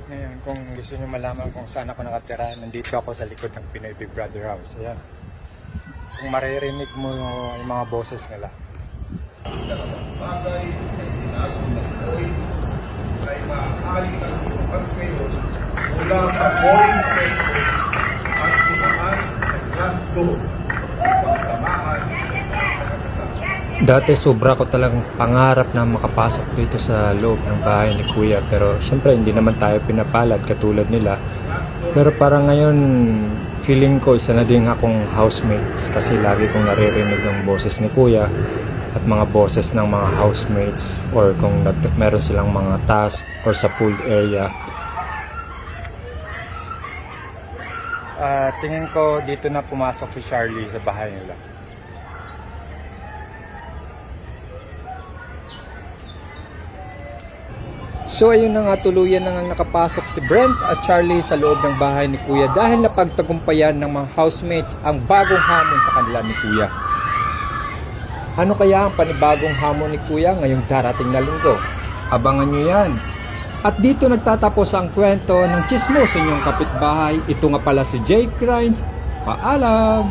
Ngayon, kung gusto nyo malaman kung saan ako nakatira, nandito ako sa likod ng Pinoy Big Brother House. Ayan. Kung maririnig mo yung mga boses nila. Bagay na itinagong ng boys ay maaari ng lumabas ngayon mula sa boys sector at dumaan sa glass door upang samahan ang kasama. Dati sobra ko talagang pangarap na makapasok dito sa loob ng bahay ni Kuya, pero syempre hindi naman tayo pinapalad katulad nila. Pero parang ngayon feeling ko isa na din akong housemates kasi lagi kong naririnig ang boses ni Kuya at mga boses ng mga housemates, or kung meron silang mga task or sa pool area. Tingin ko dito na pumasok si Charlie sa bahay nila. So ayun na nga, tuluyan na nga nakapasok si Brent at Charlie sa loob ng bahay ni Kuya dahil napagtagumpayan ng mga housemates ang bagong hamon sa kanila ni Kuya. Ano kaya ang panibagong hamon ni Kuya ngayong darating na linggo? Abangan nyo yan. At dito nagtatapos ang kwento ng chismoso niyong kapitbahay. Ito nga pala si Jake Rines. Paalam!